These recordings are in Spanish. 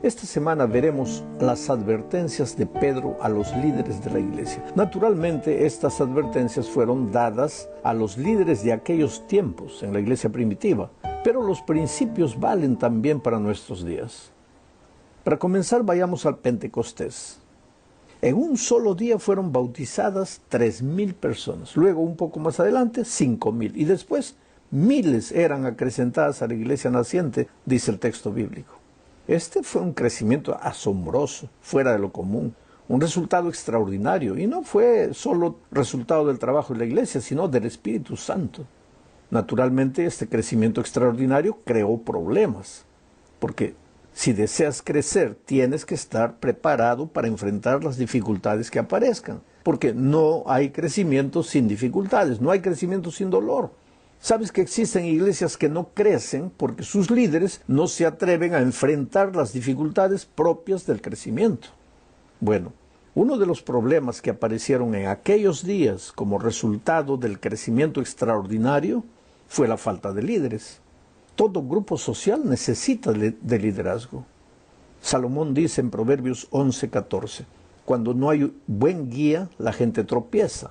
Esta semana veremos las advertencias de Pedro a los líderes de la iglesia. Naturalmente, estas advertencias fueron dadas a los líderes de aquellos tiempos en la iglesia primitiva, pero los principios valen también para nuestros días. Para comenzar, vayamos al Pentecostés. En un solo día fueron bautizadas 3,000 personas, luego un poco más adelante 5,000 y después miles eran acrecentadas a la iglesia naciente, dice el texto bíblico. Este fue un crecimiento asombroso, fuera de lo común, un resultado extraordinario, y no fue solo resultado del trabajo de la iglesia, sino del Espíritu Santo. Naturalmente, este crecimiento extraordinario creó problemas, porque si deseas crecer, tienes que estar preparado para enfrentar las dificultades que aparezcan, porque no hay crecimiento sin dificultades, no hay crecimiento sin dolor. Sabes que existen iglesias que no crecen porque sus líderes no se atreven a enfrentar las dificultades propias del crecimiento. Bueno, uno de los problemas que aparecieron en aquellos días como resultado del crecimiento extraordinario fue la falta de líderes. Todo grupo social necesita de liderazgo. Salomón dice en Proverbios 11:14, cuando no hay buen guía, la gente tropieza.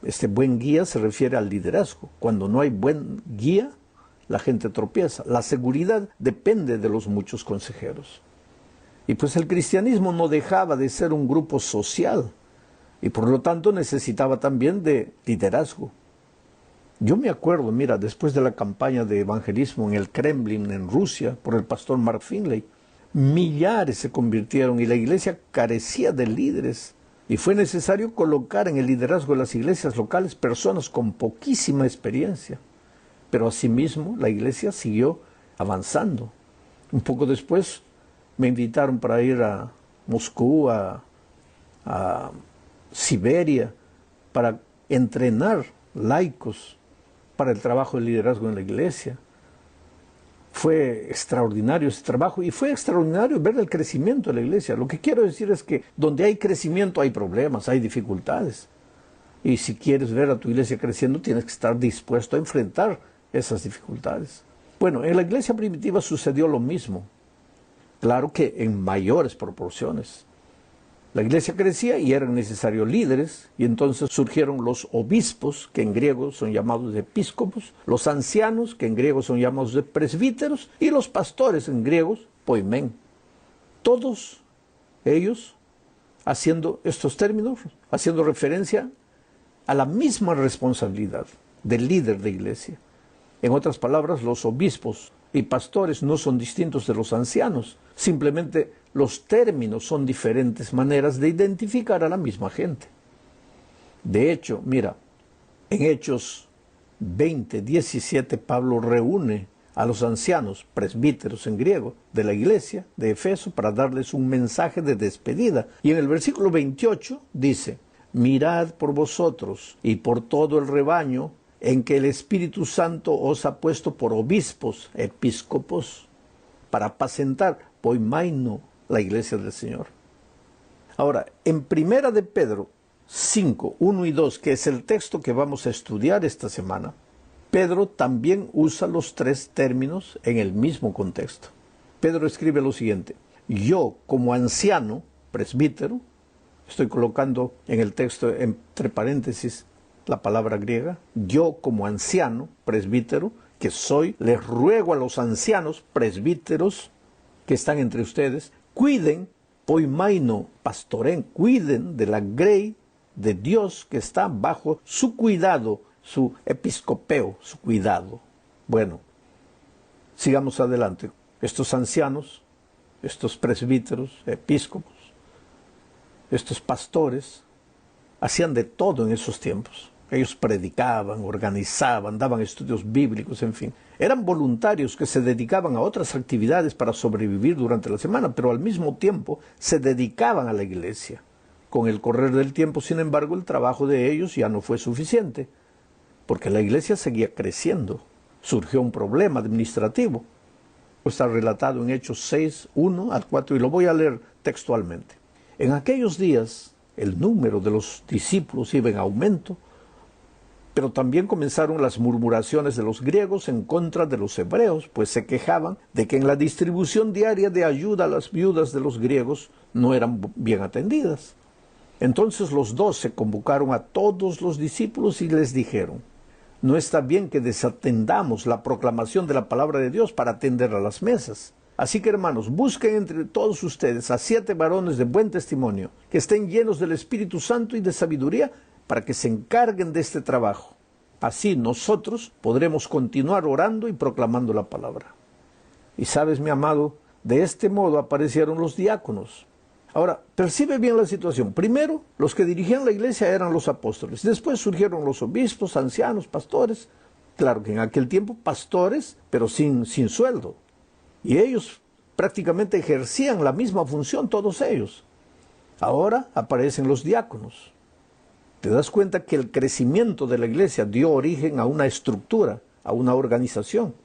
Este buen guía se refiere al liderazgo. Cuando no hay buen guía, la gente tropieza. La seguridad depende de los muchos consejeros. Y pues el cristianismo no dejaba de ser un grupo social y por lo tanto necesitaba también de liderazgo. Yo me acuerdo, mira, después de la campaña de evangelismo en el Kremlin, en Rusia, por el pastor Mark Finley, millares se convirtieron y la iglesia carecía de líderes. Y fue necesario colocar en el liderazgo de las iglesias locales personas con poquísima experiencia. Pero asimismo la iglesia siguió avanzando. Un poco después me invitaron para ir a Moscú, a Siberia, para entrenar laicos para el trabajo de liderazgo en la iglesia. Fue extraordinario ese trabajo y fue extraordinario ver el crecimiento de la iglesia. Lo que quiero decir es que donde hay crecimiento hay problemas, hay dificultades. Y si quieres ver a tu iglesia creciendo, tienes que estar dispuesto a enfrentar esas dificultades. Bueno, en la iglesia primitiva sucedió lo mismo. Claro que en mayores proporciones. La iglesia crecía y eran necesarios líderes, y entonces surgieron los obispos, que en griego son llamados episcopos, los ancianos, que en griego son llamados de presbíteros, y los pastores, en griegos, poimen. Todos ellos, haciendo estos términos, haciendo referencia a la misma responsabilidad del líder de iglesia. En otras palabras, los obispos y pastores no son distintos de los ancianos, simplemente los términos son diferentes maneras de identificar a la misma gente. De hecho, mira, en Hechos 20:17 Pablo reúne a los ancianos, presbíteros en griego, de la iglesia de Efeso para darles un mensaje de despedida. Y en el versículo 28 dice, mirad por vosotros y por todo el rebaño en que el Espíritu Santo os ha puesto por obispos, episcopos, para apacentar, poimaino, la iglesia del Señor. Ahora, en Primera de Pedro 5, 1 y 2, que es el texto que vamos a estudiar esta semana, Pedro también usa los tres términos en el mismo contexto. Pedro escribe lo siguiente, yo como anciano, presbítero, estoy colocando en el texto entre paréntesis la palabra griega, yo como anciano, presbítero, que soy, les ruego a los ancianos, presbíteros, que están entre ustedes, cuiden, poimaino, pastoren, cuiden de la grey de Dios que está bajo su cuidado, su episcopeo, su cuidado. Bueno, sigamos adelante. Estos ancianos, estos presbíteros, episcopos, estos pastores, hacían de todo en esos tiempos. Ellos predicaban, organizaban, daban estudios bíblicos, en fin. Eran voluntarios que se dedicaban a otras actividades para sobrevivir durante la semana, pero al mismo tiempo se dedicaban a la iglesia. Con el correr del tiempo, sin embargo, el trabajo de ellos ya no fue suficiente, porque la iglesia seguía creciendo. Surgió un problema administrativo. Está relatado en Hechos 6, 1 al 4, y lo voy a leer textualmente. En aquellos días, el número de los discípulos iba en aumento, Pero también comenzaron las murmuraciones de los griegos en contra de los hebreos, pues se quejaban de que en la distribución diaria de ayuda a las viudas de los griegos no eran bien atendidas. Entonces los 12 convocaron a todos los discípulos y les dijeron: no está bien que desatendamos la proclamación de la palabra de Dios para atender a las mesas. Así que, hermanos, busquen entre todos ustedes a 7 varones de buen testimonio, que estén llenos del Espíritu Santo y de sabiduría, para que se encarguen de este trabajo. Así nosotros podremos continuar orando y proclamando la palabra. Y sabes, mi amado, de este modo aparecieron los diáconos. Ahora, percibe bien la situación. Primero, los que dirigían la iglesia eran los apóstoles. Después surgieron los obispos, ancianos, pastores. Claro que en aquel tiempo pastores, pero sin sueldo. Y ellos prácticamente ejercían la misma función, todos ellos. Ahora aparecen los diáconos. Te das cuenta que el crecimiento de la iglesia dio origen a una estructura, a una organización.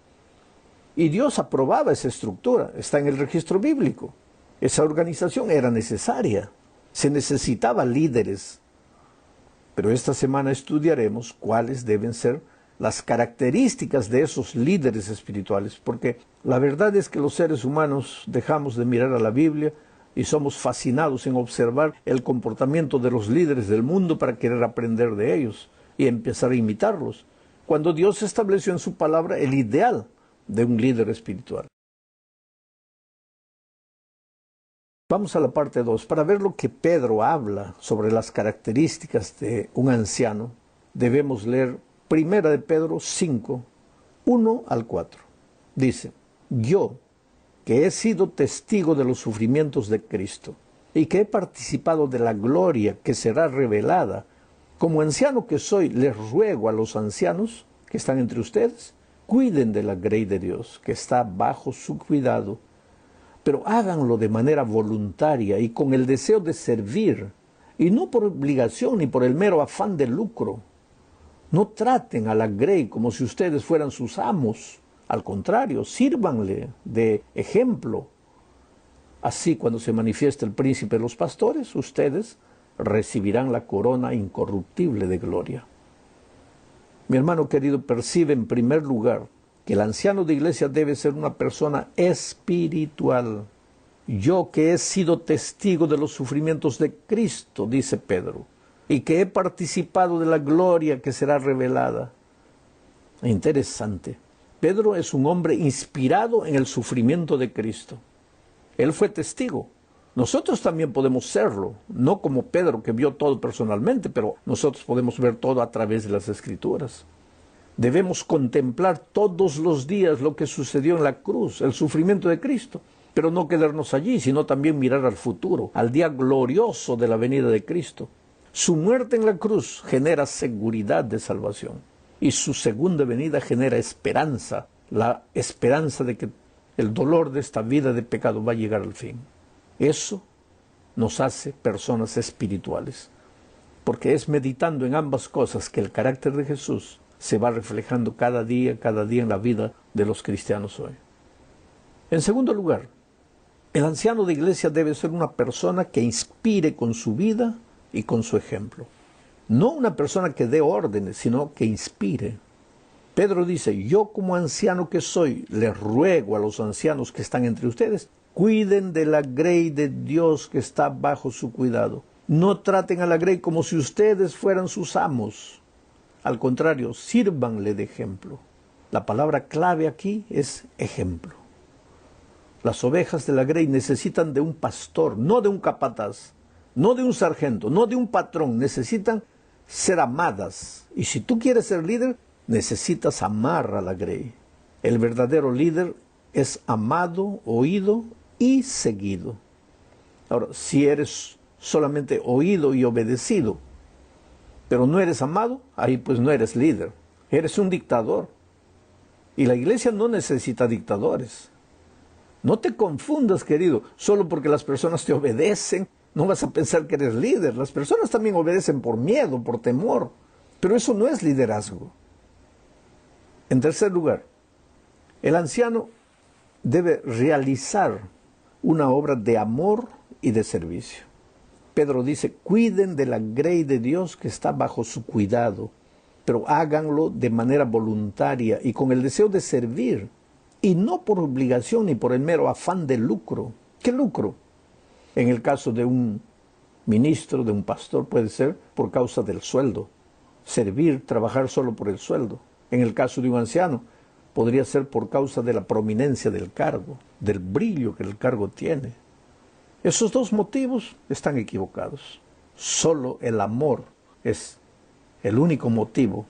Y Dios aprobaba esa estructura, está en el registro bíblico. Esa organización era necesaria, se necesitaban líderes. Pero esta semana estudiaremos cuáles deben ser las características de esos líderes espirituales, porque la verdad es que los seres humanos dejamos de mirar a la Biblia y somos fascinados en observar el comportamiento de los líderes del mundo para querer aprender de ellos y empezar a imitarlos, cuando Dios estableció en su palabra el ideal de un líder espiritual. Vamos a la parte 2. Para ver lo que Pedro habla sobre las características de un anciano, debemos leer 1 de Pedro 5, 1 al 4. Dice: yo, que he sido testigo de los sufrimientos de Cristo, y que he participado de la gloria que será revelada, como anciano que soy, les ruego a los ancianos que están entre ustedes, cuiden de la grey de Dios, que está bajo su cuidado, pero háganlo de manera voluntaria y con el deseo de servir, y no por obligación ni por el mero afán de lucro. No traten a la grey como si ustedes fueran sus amos. Al contrario, sírvanle de ejemplo. Así, cuando se manifieste el príncipe de los pastores, ustedes recibirán la corona incorruptible de gloria. Mi hermano querido, percibe en primer lugar que el anciano de iglesia debe ser una persona espiritual. Yo, que he sido testigo de los sufrimientos de Cristo, dice Pedro, y que he participado de la gloria que será revelada. Interesante. Pedro es un hombre inspirado en el sufrimiento de Cristo. Él fue testigo. Nosotros también podemos serlo, no como Pedro, que vio todo personalmente, pero nosotros podemos ver todo a través de las Escrituras. Debemos contemplar todos los días lo que sucedió en la cruz, el sufrimiento de Cristo, pero no quedarnos allí, sino también mirar al futuro, al día glorioso de la venida de Cristo. Su muerte en la cruz genera seguridad de salvación, y su segunda venida genera esperanza, la esperanza de que el dolor de esta vida de pecado va a llegar al fin. Eso nos hace personas espirituales, porque es meditando en ambas cosas que el carácter de Jesús se va reflejando cada día en la vida de los cristianos hoy. En segundo lugar, el anciano de iglesia debe ser una persona que inspire con su vida y con su ejemplo. No una persona que dé órdenes, sino que inspire. Pedro dice: yo como anciano que soy, les ruego a los ancianos que están entre ustedes, cuiden de la grey de Dios que está bajo su cuidado. No traten a la grey como si ustedes fueran sus amos. Al contrario, sírvanle de ejemplo. La palabra clave aquí es ejemplo. Las ovejas de la grey necesitan de un pastor, no de un capataz, no de un sargento, no de un patrón. Necesitan ser amadas. Y si tú quieres ser líder, necesitas amar a la grey. El verdadero líder es amado, oído y seguido. Ahora, si eres solamente oído y obedecido, pero no eres amado, ahí pues no eres líder. Eres un dictador. Y la iglesia no necesita dictadores. No te confundas, querido. Solo porque las personas te obedecen, no vas a pensar que eres líder. Las personas también obedecen por miedo, por temor. Pero eso no es liderazgo. En tercer lugar, el anciano debe realizar una obra de amor y de servicio. Pedro dice: cuiden de la grey de Dios que está bajo su cuidado. pero háganlo de manera voluntaria y con el deseo de servir, y no por obligación ni por el mero afán de lucro. ¿Qué lucro? En el caso de un ministro, de un pastor, puede ser por causa del sueldo. Servir, trabajar solo por el sueldo. En el caso de un anciano, podría ser por causa de la prominencia del cargo, del brillo que el cargo tiene. Esos dos motivos están equivocados. Solo el amor es el único motivo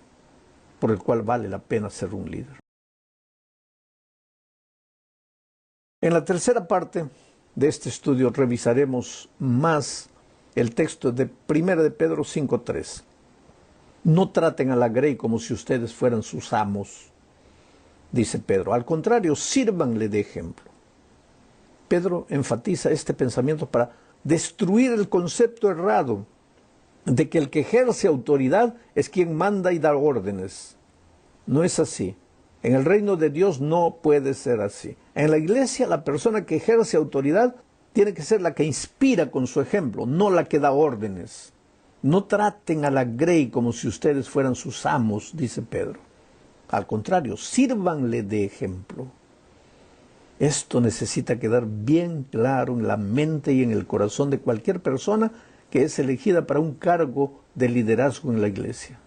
por el cual vale la pena ser un líder. En la tercera parte de este estudio revisaremos más el texto de 1 de Pedro 5:3. No traten a la grey como si ustedes fueran sus amos, dice Pedro. Al contrario, sírvanle de ejemplo. Pedro enfatiza este pensamiento para destruir el concepto errado de que el que ejerce autoridad es quien manda y da órdenes. No es así. En el reino de Dios no puede ser así. En la iglesia, la persona que ejerce autoridad tiene que ser la que inspira con su ejemplo, no la que da órdenes. No traten a la grey como si ustedes fueran sus amos, dice Pedro. Al contrario, sírvanle de ejemplo. Esto necesita quedar bien claro en la mente y en el corazón de cualquier persona que es elegida para un cargo de liderazgo en la iglesia.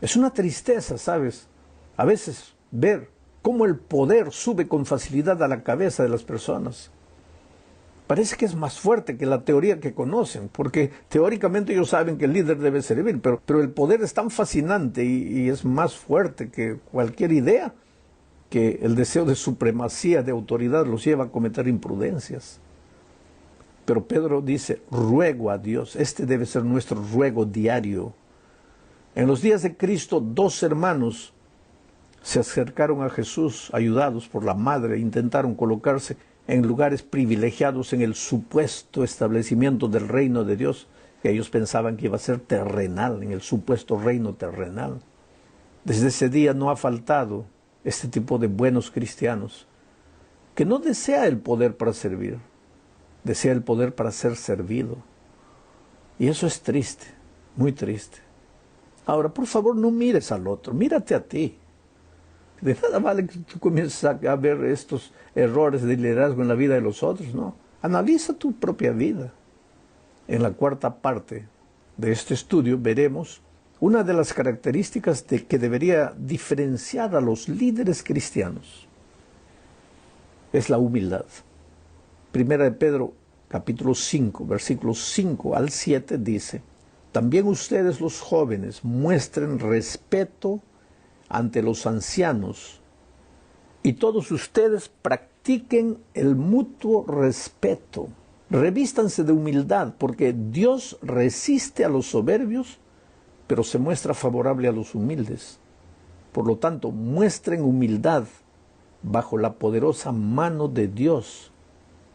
Es una tristeza, ¿sabes? A veces ver cómo el poder sube con facilidad a la cabeza de las personas. Parece que es más fuerte que la teoría que conocen, porque teóricamente ellos saben que el líder debe servir, pero el poder es tan fascinante y es más fuerte que cualquier idea, que el deseo de supremacía, de autoridad, los lleva a cometer imprudencias. Pero Pedro dice, ruego a Dios, este debe ser nuestro ruego diario. En los días de Cristo, 2 hermanos se acercaron a Jesús, ayudados por la madre, intentaron colocarse en lugares privilegiados en el supuesto establecimiento del reino de Dios, que ellos pensaban que iba a ser terrenal, en el supuesto reino terrenal. Desde ese día no ha faltado este tipo de buenos cristianos, que no desea el poder para servir, desea el poder para ser servido. Y eso es triste, muy triste. Ahora, por favor, no mires al otro, mírate a ti. De nada vale que tú comiences a ver estos errores de liderazgo en la vida de los otros, ¿no? Analiza tu propia vida. En la cuarta parte de este estudio veremos una de las características que debería diferenciar a los líderes cristianos. Es la humildad. Primera de Pedro, capítulo 5, versículos 5 al 7 dice, también ustedes los jóvenes muestren respeto ante los ancianos, y todos ustedes practiquen el mutuo respeto. Revístanse de humildad, porque Dios resiste a los soberbios, pero se muestra favorable a los humildes. Por lo tanto, muestren humildad bajo la poderosa mano de Dios,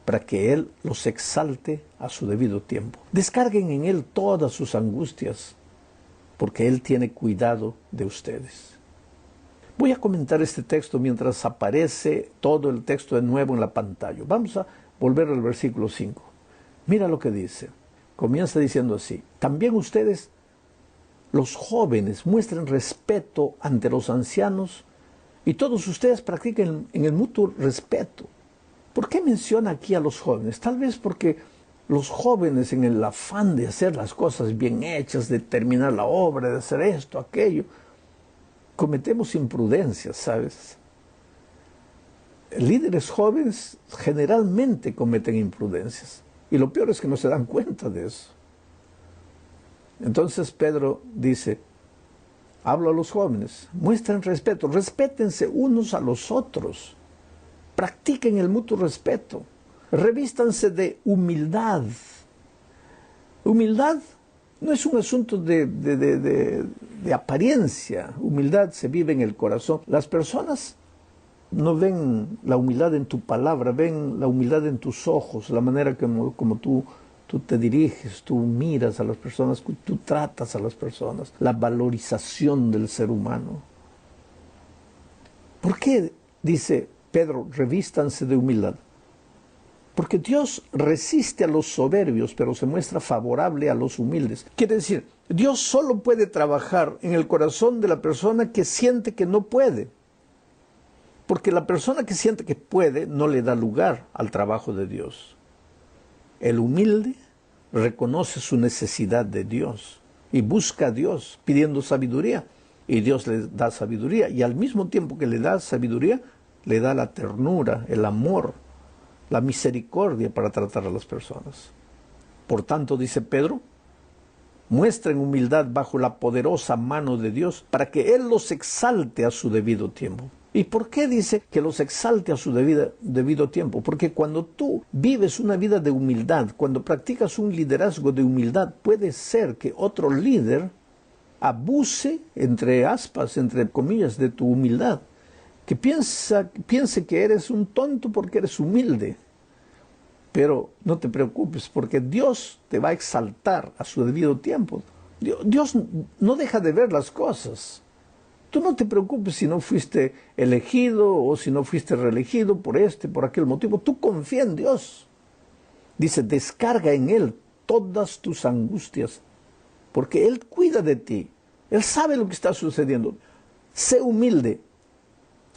para que Él los exalte a su debido tiempo. Descarguen en Él todas sus angustias, porque Él tiene cuidado de ustedes. Voy a comentar este texto mientras aparece todo el texto de nuevo en la pantalla. Vamos a volver al versículo 5. Mira lo que dice. Comienza diciendo así. También ustedes, los jóvenes, muestren respeto ante los ancianos y todos ustedes practiquen en el mutuo respeto. ¿Por qué menciona aquí a los jóvenes? Tal vez porque los jóvenes, en el afán de hacer las cosas bien hechas, de terminar la obra, de hacer esto, aquello, cometemos imprudencias, ¿sabes? Líderes jóvenes generalmente cometen imprudencias. Y lo peor es que no se dan cuenta de eso. Entonces Pedro dice, hablo a los jóvenes, muestren respeto, respétense unos a los otros, practiquen el mutuo respeto, revístanse de humildad. Humildad no es un asunto de apariencia. Humildad se vive en el corazón. Las personas no ven la humildad en tu palabra, ven la humildad en tus ojos, la manera como tú te diriges, tú miras a las personas, tú tratas a las personas, la valorización del ser humano. ¿Por qué dice Pedro, revístanse de humildad? Porque Dios resiste a los soberbios, pero se muestra favorable a los humildes. Quiere decir, Dios solo puede trabajar en el corazón de la persona que siente que no puede. Porque la persona que siente que puede no le da lugar al trabajo de Dios. El humilde reconoce su necesidad de Dios y busca a Dios pidiendo sabiduría. Y Dios le da sabiduría. Y al mismo tiempo que le da sabiduría, le da la ternura, el amor, la misericordia para tratar a las personas. Por tanto, dice Pedro, muestren humildad bajo la poderosa mano de Dios para que Él los exalte a su debido tiempo. ¿Y por qué dice que los exalte a su debido tiempo? Porque cuando tú vives una vida de humildad, cuando practicas un liderazgo de humildad, puede ser que otro líder abuse, entre aspas, entre comillas, de tu humildad. Que piense que eres un tonto porque eres humilde. Pero no te preocupes, porque Dios te va a exaltar a su debido tiempo. Dios no deja de ver las cosas. Tú no te preocupes si no fuiste elegido o si no fuiste reelegido por aquel motivo. Tú confía en Dios. Dice, descarga en Él todas tus angustias, porque Él cuida de ti. Él sabe lo que está sucediendo. Sé humilde,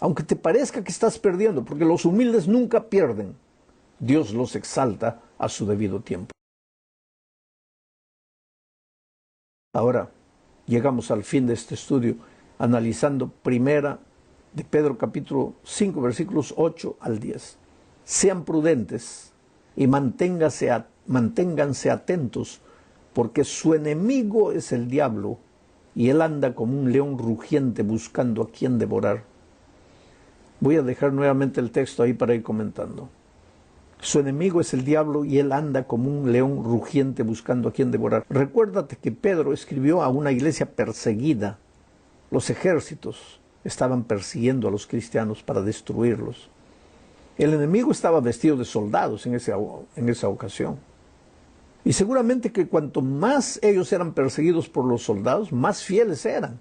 aunque te parezca que estás perdiendo, porque los humildes nunca pierden. Dios los exalta a su debido tiempo. Ahora, llegamos al fin de este estudio, analizando primera de Pedro capítulo 5, versículos 8 al 10. Sean prudentes y manténganse atentos, porque su enemigo es el diablo, y él anda como un león rugiente buscando a quien devorar. Voy a dejar nuevamente el texto ahí para ir comentando. Su enemigo es el diablo y él anda como un león rugiente buscando a quien devorar. Recuérdate que Pedro escribió a una iglesia perseguida. Los ejércitos estaban persiguiendo a los cristianos para destruirlos. El enemigo estaba vestido de soldados en esa ocasión. Y seguramente que cuanto más ellos eran perseguidos por los soldados, más fieles eran.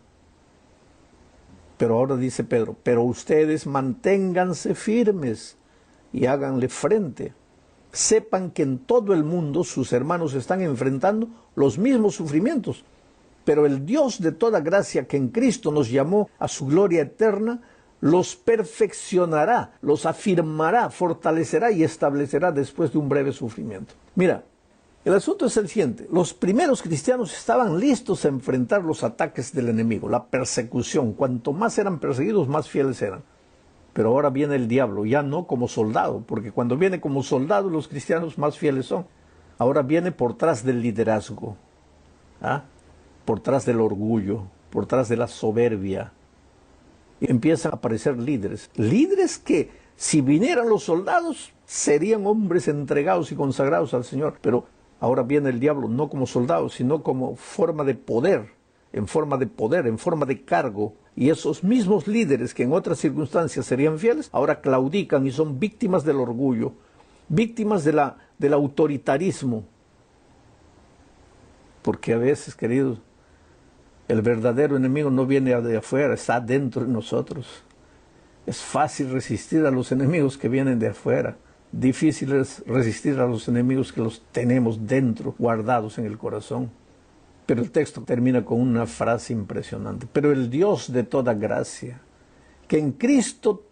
Pero ahora dice Pedro, pero ustedes manténganse firmes y háganle frente. Sepan que en todo el mundo sus hermanos están enfrentando los mismos sufrimientos. Pero el Dios de toda gracia que en Cristo nos llamó a su gloria eterna, los perfeccionará, los afirmará, fortalecerá y establecerá después de un breve sufrimiento. Mira, el asunto es el siguiente. Los primeros cristianos estaban listos a enfrentar los ataques del enemigo, la persecución. Cuanto más eran perseguidos, más fieles eran. Pero ahora viene el diablo, ya no como soldado, porque cuando viene como soldado los cristianos más fieles son. Ahora viene por tras del liderazgo, por tras del orgullo, por tras de la soberbia. Y empiezan a aparecer líderes. Líderes que, si vinieran los soldados, serían hombres entregados y consagrados al Señor. Pero ahora viene el diablo no como soldado, sino como forma de poder, en forma de cargo. Y esos mismos líderes que en otras circunstancias serían fieles, ahora claudican y son víctimas del orgullo, víctimas del autoritarismo. Porque a veces, queridos, el verdadero enemigo no viene de afuera, está dentro de nosotros. Es fácil resistir a los enemigos que vienen de afuera. Difícil es resistir a los enemigos que los tenemos dentro, guardados en el corazón. Pero el texto termina con una frase impresionante. Pero el Dios de toda gracia, que en Cristo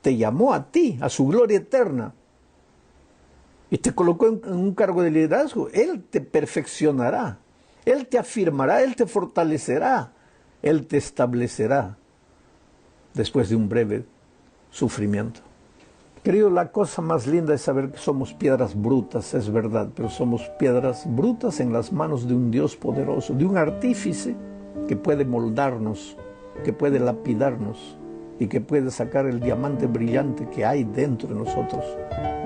te llamó a ti, a su gloria eterna, y te colocó en un cargo de liderazgo, Él te perfeccionará, Él te afirmará, Él te fortalecerá, Él te establecerá después de un breve sufrimiento. Querido, la cosa más linda es saber que somos piedras brutas, es verdad, pero somos piedras brutas en las manos de un Dios poderoso, de un artífice que puede moldarnos, que puede lapidarnos y que puede sacar el diamante brillante que hay dentro de nosotros.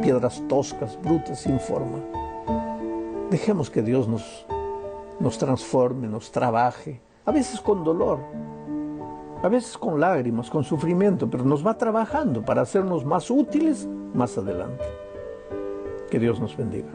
Piedras toscas, brutas, sin forma. Dejemos que Dios nos transforme, nos trabaje, a veces con dolor, a veces con lágrimas, con sufrimiento, pero nos va trabajando para hacernos más útiles más adelante. Que Dios nos bendiga.